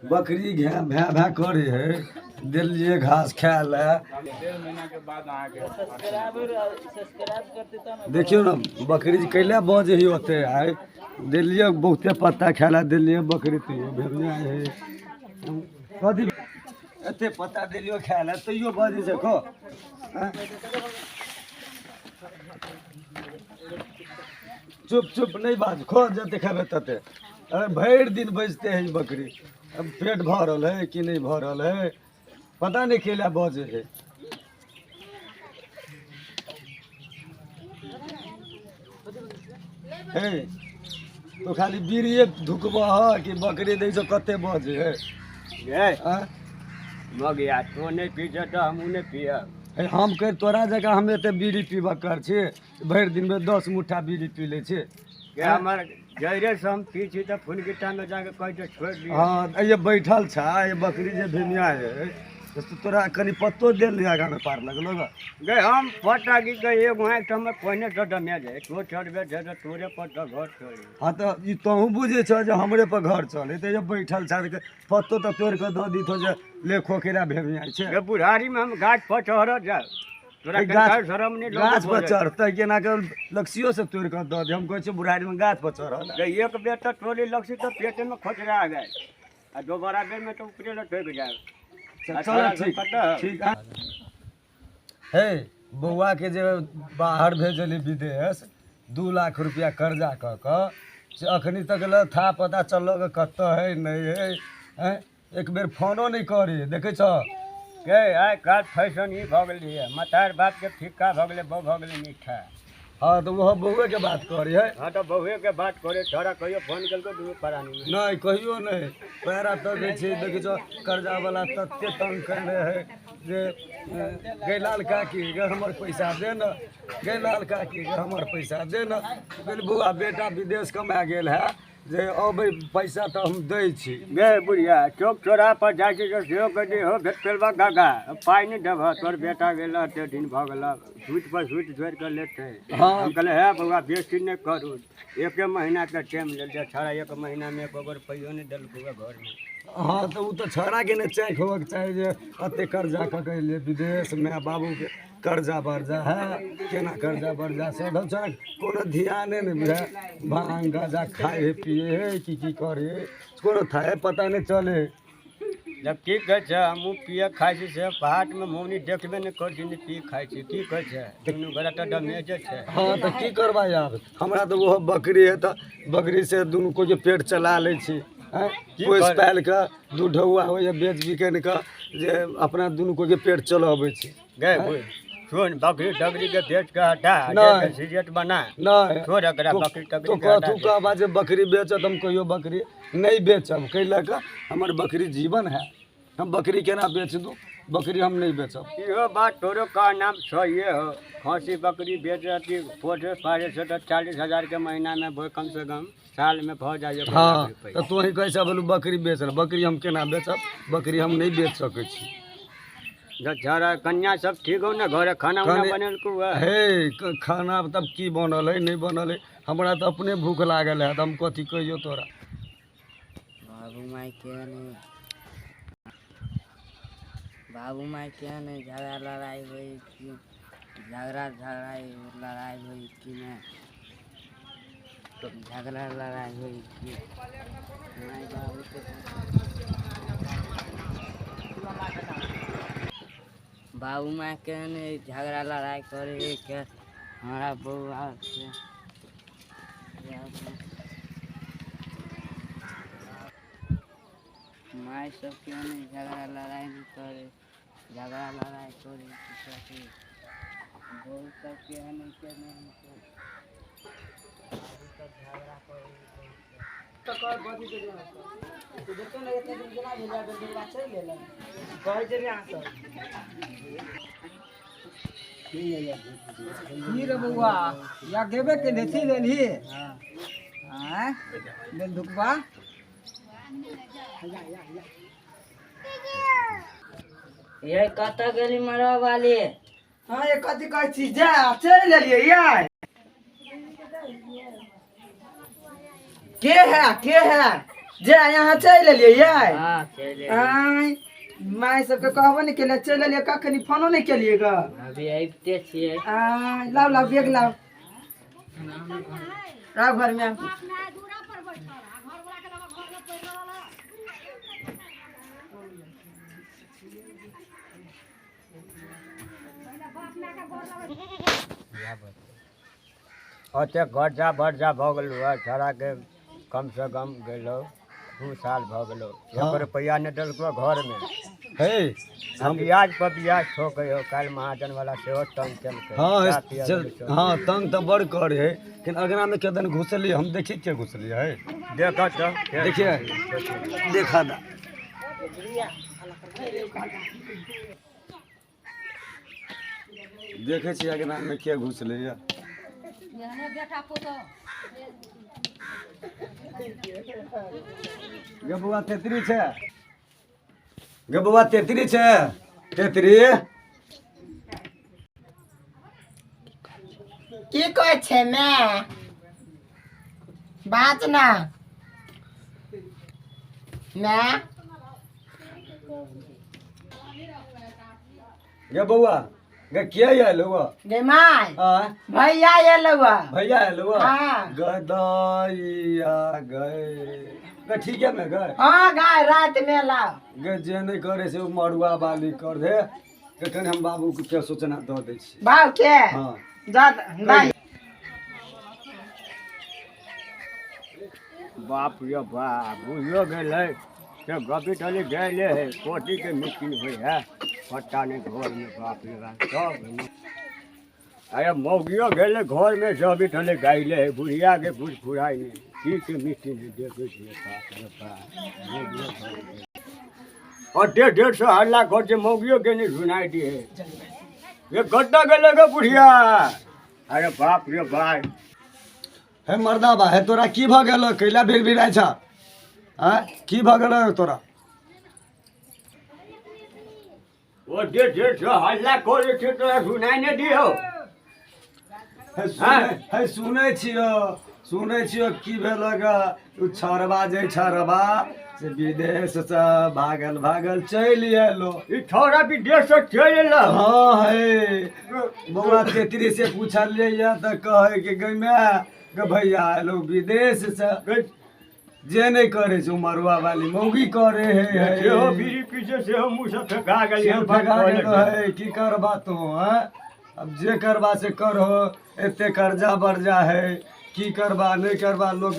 बकरी भै भै करे है, दिलिए घास खाए ला। देखियो ना बकरी कैला बजे ही होते है, दिलिए बहुते पत्ता खाए ला दिलिए बकरी तैयो भेड़िया है कथी एते पत्ता दिलियो खाए ला तैयो बजे से खो। चुप चुप नहीं बाज खो जते खेबे तते। अरे भर दिन बजते है बकरी, अब पेट भरल है कि नहीं भरल है पता नहीं केला बजे है। हे तो खाली बीड़िए धुकबा कि बकरी दै कते बजे है। मगिया तो नहीं पीछे तो हम नहीं पिया। हम कह तोरा जगह हम एते बीड़ी पीबा कर छे, भर दिन में 10 मुठ्ठा बीड़ी पी ले छे। हमार जरे से हम पी छी तो फुनगिटा में जाके कह के छोड़ दिया। हाँ ये बैठल छा ये बकरी जे भेमिया है तो तोरा कनी पत्तो दे लिया आगा में पार लगलो गए हम पटा की गए एगो है तो हम कोने तो दमे जाए तो चढ़बे जे तो तोरे पर तो घर चढ़ी। हाँ तो ई तोहू बुझे छ जे हमरे पर घर चले तो ये बैठल छा के पत्तो तो तोड़ के दो दी तो जे ले खोकेला भेमिया छे। ये बुढ़ारी में हम गाछ पर चढ़ जा तोरा गाछ शरम नहीं गाछ पर चढ़ते केना के लक्ष्यो से तोड़ के दो दे। हम कह छ बुढ़ारी में गाछ पर चढ़ एक बेर तो टोली लक्ष्य तो पेट में खोचरा आ गए और दोबारा बेर में तो ऊपरे न ठोक जाए। चलो ठीक है। बउआ के जे बाहर भेजली विदेश 2 लाख रुपया कर्जा क से अखनी तक ल था पता चलो कि कत है नहीं है। एक बेर फोनो नहीं करी देखे छ के आइ काल फैशन ही भ गेलै मतार बाप के फिक्का भ गेलै बहु भ गेलै मीठा। हाँ तो वह बउए के बात करी है। हाँ तो बहुए के बात करे छोड़ा कहियो फोन कल दूर परानी में नहीं कहियो नहीं पैरा तक देखे छ कर्जा वाला तत्ते तंग करे है जे गैलाल काकी गे हमर पैसा दे न, गैलाल काकी गे हमर पैसा दे न। बुआ बेटा विदेश कमा गेल है जे अब पैसा तो हम दै छी। गे बुढ़िया चौक चौराहा पर जाइ छी जो सेहो कह दे हो भेट पेलबा गागा पाई नहीं देबह तोर बेटा गेल ते दिन भ गेल सूट पर सूट जोड़ कर लेते। हाँ कहले है बउआ बेसी नहीं करू एक महीना के टाइम ले जा छड़ा 1 महीना में एक रुपयो नहीं देल घर में। हाँ तो वो तो छड़ा के नहीं चेक होगा चाहिए जे अते कर्जा क के लिए विदेश में बाबू के कर्जा बर्जा है केना कर्जा बर्जा से कोनो ध्यान नहीं बुझे भांग गाजा खाए पिए है कि करे कोनो थाए पता नहीं चले। जब की कहे छै हम पिए खाइ छी से पहाड़ में मौनी देखबे नहीं कर छी पी खाइ छी की कहे छै दुनू गोरा तो डमेजे छै। हाँ तो की करबा यार हमरा तो वो बकरी है तो बकरी से दुनू को जो पेट चला ले छी कोई पाल के दूधौआ हो या बेच बिकन के जे अपना दुनू को के पेट चलावे छी। गए सुन बकरी डगरी के बेच के हटा सीरियत बना नहीं छोड़ एकरा बकरी टगरी तो के तू का बात बकरी बेचत हम कहियो बकरी नहीं बेचब कैला का हमर बकरी जीवन है हम बकरी केना बेच दूं बकरी हम नहीं बेचब। इहो बात तोरो का नाम सही हो खसी बकरी बेच रही पोटे पारे से तो 40,000 के महीना में वो कम से कम साल में भ जाए। हाँ तो तू ही कैसे बोलू बकरी बेच रहा बकरी हम केना बेचब बकरी हम नहीं बेच सके छी। झरा कन्या सब ठीक हो ना घर खाना उना बनल को हे खाना तब की बनल है नहीं बनल है हमरा तो अपने भूख लागल है हम कथी कहियो तोरा। बाबू माई क्या नहीं झगड़ा लड़ाई हुई कि झगड़ा लड़ाई हुई कि नहीं झगड़ा लड़ाई हुई कि बाबू माई क्या नहीं झगड़ा लड़ाई करे क्या हमारा बउआ से माई सब क्यों नहीं झगड़ा लड़ाई नहीं करे झगड़ा लड़ाई करे बहुत सब के है नहीं के नहीं झगड़ा करे तो कर बदी के तो देखो ना इतने दिन केना भेला दिन बात चल लेला कहे जे आ सब की रे बउआ या गेबे के देथी लेली हां हां ले दुखबा ये कत गली मरवा वाली। हाँ ये कथी कहै छी जा चल लेलिए यार के है जे यहाँ चल एलियै ये हाँ चले आय माय सबके कहबो नहीं केलियै चल एलियै कखनी फोनो नहीं केलियै ग अभी आबिते छियै आय लाओ लाओ बैग लाओ राव घर में ओते गर्जा बर्जा भऽ गेलौ है छड़ा के कम से कम गेलो 2 साल भऽ गेलो एक रुपया नहि देलको घर में हे हम ब्याज पर ब्याज ठोकै हो काल्हि महाजन वाला सेहो तंग केलकै हाँ तंग तो बड़ करे है लेकिन अगना में केदन घुसलिए हम देखी के घुसलिए है देखो तो देखिए देखा दा देखे छी अगना में के घुसलिए गे बौआ तेतरी छै गे बौआ तेतरी छै तेतरी की कहै छै मैं बात ना मैं गे बौआ गे किया आयल हुआ गे माय भैया एलौ भैया आयल हुआ हाँ। गदैया गए गे ठीक है मैं गए हाँ गाय रात में लाओ गे जे नहीं करे से मरुआ बाली कर दे गे कने हम बाबू के सूचना दऽ दै छी भाव के हाँ जा दाई बाप रे बाप बुझियो गेलै से गपी टली गेले है कोटी के मीटिंग हुई है पट्टा नहीं घर में बाप रे बाप सब अरे मौगियो गेले घर में जबी टले गाइले है बुढ़िया के बुढ़ फुराई नहीं की के मीटिंग है देखो छी बाप रे बाप और 150 हल्ला कर के मौगियो के नहीं सुनाई दी है ये गड्ढा गेले गे बुढ़िया अरे बाप रे बाप हे मर्दा बा हे तोरा की भ गेलो कैला बेर बिराय छ की भ गेलो तोरा वो 150 हल्ला करे छै तोरा सुनाई नहीं दियो हे सुनै छियो की भेल ग उ छरबा जे छरबा से विदेश से भागल चलि एलो ई छोरा विदेश से चल एलो हाँ है बौआ तेतरी से पूछलिए या त कहे कि गई मैं गे भैया एलो विदेश से जे नहीं करे छै मरुआ वाली मौगी करे है सेहो बीड़ी पीछे सेहो मुँह से फेंका गेल है की करबा तो हैं अब जे करबा से करो एते कर्जा बर्जा है की करबा नहीं करबा लोग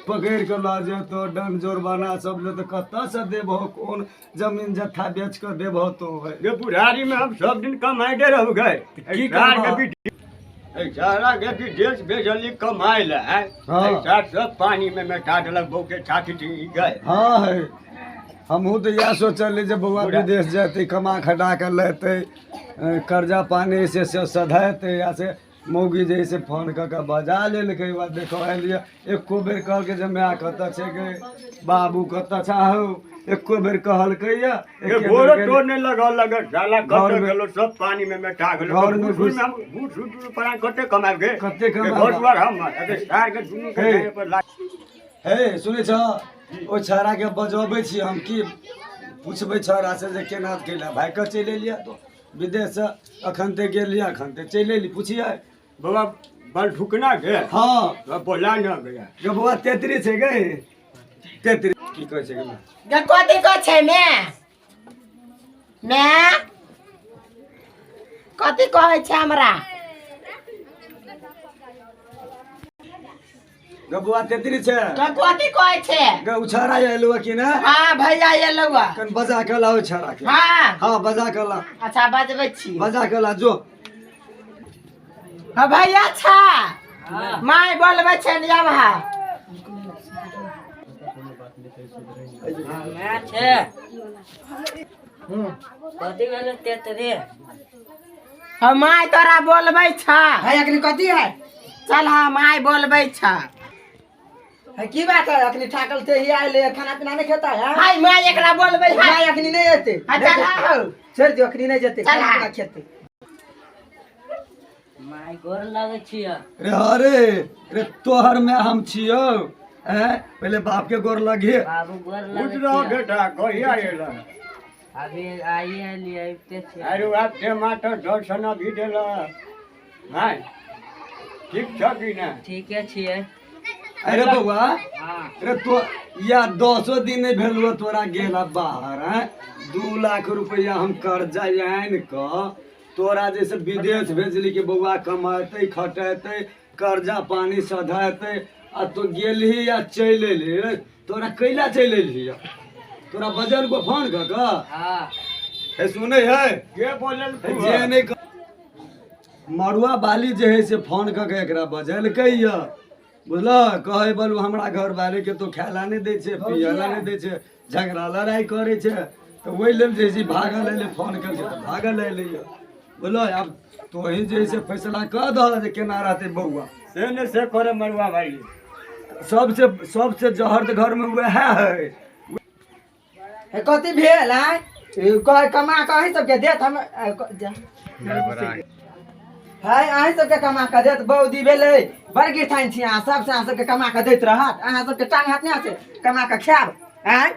पकड़ के ला जेतो दंड जुर्माना सब ले तो कत्ता से देबो कौन जमीन जत्था बेच के देबो तो है ये बुढ़ारी में हम सब दिन कमाई दे रहू गए की सारा के विदेश भेजली कमाई ले हाँ। सब पानी में मेटा देलक बहू के छाती गए हाँ है हमहूँ तो यह सोचल जे बउआ विदेश जेते कमा खटा के लेते कर्जा पानी से सधेते या से मौगी जैसे फोन कऽ के बजा लेलकै बाद देखो एलिए एको बेर कहलकै जे माय कतऽ छै गे बाबू कतऽ छाहू एको बेर कहलकै या ये बोरो तो नहीं लगा साला घर कट में- गेलो सब पानी में मेटा गेलो घर में घुस- बूढ़ सूट पर कते कमाए गे कते कमाए? घर द्वार हम अरे सार के दुनू के हे। गाय पर ला हे सुनै छ ओ छौड़ा के बजबै छी हम की पूछबै छौड़ा से जे केना केला भाइ के चलि एलिया तो विदेश से अखन ते गेलिया अखन ते चलि एली पूछिए बाबा बल ठुकना गे हाँ तो बोला न गया गे बउआ तेतरी छै गे तेतरी की कहै छै गे माय? गे कथी कह छै मैं कथी कहै छै हमरा गे बउआ तेतरी छै गे कथी कहै छै गे उछारा एलु कि ना हाँ भैया एलौ कन बजा के लाओ छौड़ा के हाँ हाँ बजा के ला अच्छा बजबै छी बजा के ला जो हाँ भैया छा माय बोलबै छै निया भा मैं छे कथी भेल तेतरे हाँ माय तोरा बोलबै छा है अखनी कथी है चल हाँ माय बोलबै छा है की बात है अखनी ठाकल ते ही आइले खाना पीना नहीं खाता है हाय माय एकरा बोलबै है माय अखनी नहीं एते चल आओ छोड़ दियो अखनी नहीं जेते चल खाना हाँ। पीना खेते माय गोर लगे छिया रे अरे रे तोहर में हम छियो हैं पहले बाप के गोर लगे बाबू गोर उठ लगे रहो छिया बेटा कहिया एला अभी आइए लिए आते छे अरे आप टमाटर दर्शन भी देला हां ठीक छ कि ना ठीक है छिए अरे बउआ हां रे तो या 10 दिन नहीं भेलुआ तोरा गेला बाहर हैं 2 लाख रुपया हम कर्जा आन क तोरा जैसे विदेश भेजली कि बउआ कमाते खटेते कर्जा पानी सधाते आ तो गेलही या चल एली रे तोरा कैला चल एली तोरा बजन को फोन कर का हां है सुने है के बोलल तू जे नहीं मरुआ बाली जे है से फोन कर के एकरा बजल कहिया बुझल कहे बोलू हमरा घर वाले के तो खायला नहीं दै छै पियला नहीं दै छै झगड़ा लड़ाई करे छै तो वही लेल जे छै भागल एले फोन कर के भागल एले बोलो अब तो ही जे से फैसला कर दह जे केना रहते बउआ से ने से करे मरुआ भाई सबसे जहर तो घर में हुए है कथी भेल है कमा के अहीं सबके देत हम है अहीं सबके कमा के देत बौदी भेलै बड़ गिरथाइन छी अहाँ सबसे अहाँ सबके कमा के दैत रहत अहाँ सबके टांग हाथ नहीं से कमा के खायब हैं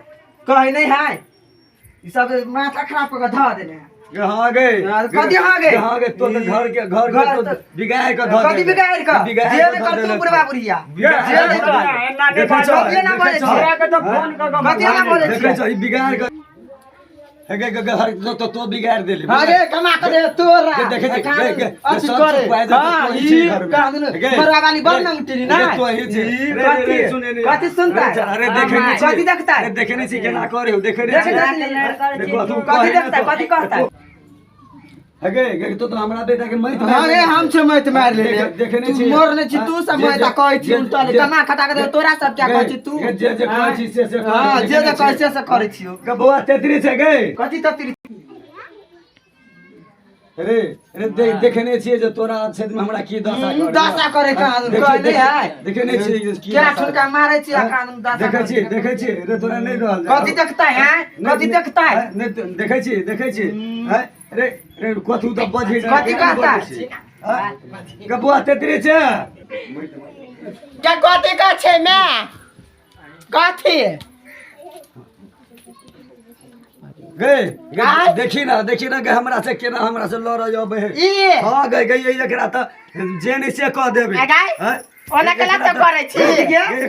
कहे नहीं है ई सब माथा खराब कर के धऽ देने हाँ गए कथी हाँ गए तो घर के तो बिगाड़ के धऽ कथी बिगाड़ के जेल कर तू बुढ़वा बुढ़िया जेल कर कथी ना बोले छी के तो फोन कर कथी ना बोले देखे छी छ ई बिगाड़ के हेगे घर तो बिगाड़ देली अरे कमा के दे तोरा देखे अच्छी करे हां ई मरवा वाली बड़ ना उठली ना तो ही कथी कथी सुनता है अरे देखे नहीं कथी देखता है देखे नहीं छी केना करे हो देखे नहीं कथी देखता है कथी कहता है हेगे तो हमरा बेटा के मत अरे हम छ मत मार ले देखे नहीं छी मोर ने छी तू सब मत कहै छी उल्टा कमा खटा के दे तोरा सब क्या कहै छी तू जे कहै छी से हां जे कहै छी से करै छी कबुआ तेतरी छै गे कथी तती अरे अरे देखे नहीं छी जे तोरा क्षेत्र में हमरा की दशा करे का कहले है देखे नहीं छी की क्या ठुनका मारे छी कानून दशा देखे छी रे तोरा नहीं रहल कथी देखता है कथी देखता है नहीं देखे छी हैं रे रे कथू तो बजे कथी कहता है कबुआ तेतरी छै क्या कथी का छै मैं कथी गए देखी ना कि हमरा से केना हमरा से लड़ जाबे है ई हां गए एकरा त जेने से कह देबे हैं ओना कला तो करे छी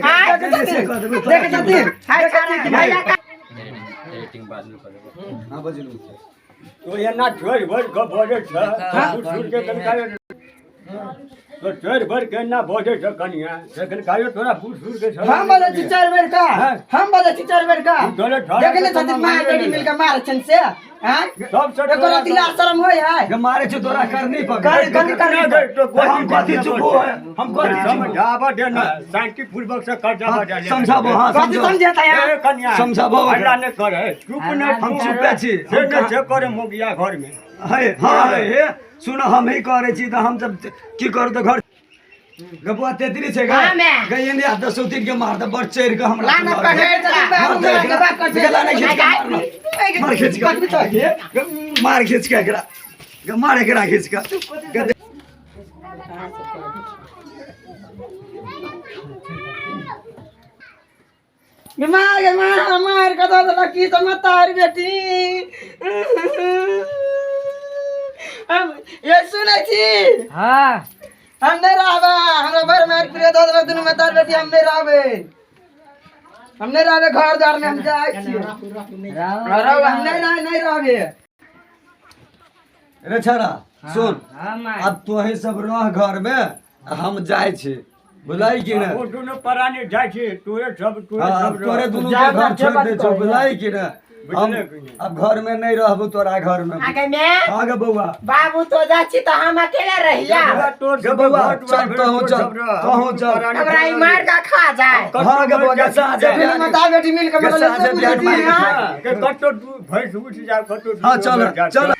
हां देख जति हाय भैया का रेटिंग बाद में करेगा हां बजलू तो ये ना छोड़ भर को बोले छ सुन के कनकायो तो छोड़ भर के ना बोले छ कनिया लेकिन कायो तोरा फूट फूट के छ हम बोले छी 4 बेर का हम बोले छी 4 बेर का देखले छथि मार बेटी मिल के मार छन से हैं सब सब एकरा दिला शर्म होय है मारे छ तोरा करनी पर कर तो हम कथी चुप हो हम कथी समझावा देना शांति पूर्वक से कर जावा दे समझाबो हां कथी समझता है कन्या समझाबो अल्लाह ने करे चुप नहीं हम चुप छी से ने करे मोगिया घर में है हां हे सुन हम ही करे छी त हम सब की करू त घर गबुआ तेतरी छै गा गई ने हाथ सौतीन के मार द बड़ चेर के हमरा लाना पकड़ चली बाबू के बात कर गला नहीं खींच मार खींच के एकरा मार एकरा खींच के मार का तो की समझदार बेटी हम ये सुनै छी हां हम नहीं रहबा हमरा भर मार पूरे दो दुनु में तार बेटी हम नहीं रहबे घर द्वार में हम जाय छी रहो हम नहीं रहबे रे छड़ा सुन हां अब तो ही सब रह घर में हम जाय छी बुलाई कि ना वो दोनों पराने जाय छी तोरे सब तोरे दोनों के घर छोड़ दे छो बुलाई कि ना हम अब घर में नहीं रहबो तोरा घर में आगे में आगे बउआ बाबू तो जाची तो हम अकेले रहिया तोर बउआ चल कहूं चल हमरा ई मार का खा जाए हां गे बउआ साँझ फिर मता बेटी मिल के मतलब के कट्टो भैंस उठ जाओ कट्टो हां चल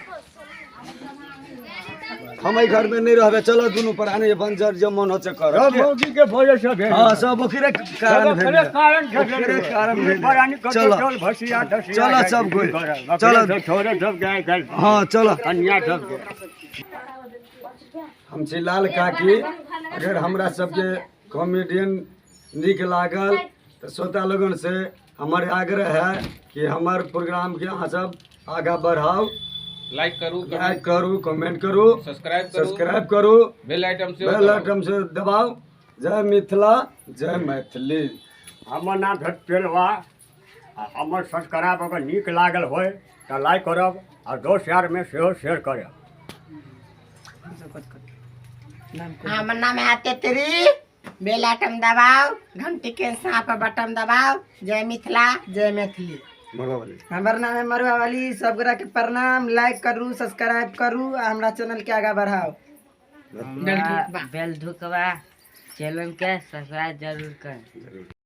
हम ई घर में नहीं रहबे चलो दोनों पराने बंजर जे मन होचे कर मौगी के भोजे से भेल हां सब ओकरे कारण भेल ओकरे कारण भेल परानी कट्टो चल भसिया धसिया चलो सब कोई चलो छोरे सब गाय गल हां चलो कन्या सब हम छी लाल काकी। अगर हमरा सबके कॉमेडियन निक लागल तो श्रोता लोगन से हमारे आग्रह है कि हमार प्रोग्राम के अहाँ सब आगा बढ़ाओ, लाइक करू, कमेंट करू, सब्सक्राइब करू, बेल आइटम से दबाओ। जय मिथिला, जय मैथिली। हमर नाम भेट पेलवा। हमर सब्सक्राइब अगर नीक लागल होय तो लाइक करब और दोस्त यार में सेहो शेयर करब। हमर नाम है तेतरी। बेल आइटम दबाओ, घंटी के सांप बटन दबाओ। जय मिथिला, जय मैथिली। हमार नाम है मरुआ वाली। सब गोरा के प्रणाम। लाइक करू, सब्सक्राइब करू, हमरा चैनल के आगा बढ़ाओ। बेल धुकवा चैनल के सब्सक्राइब जरूर करें।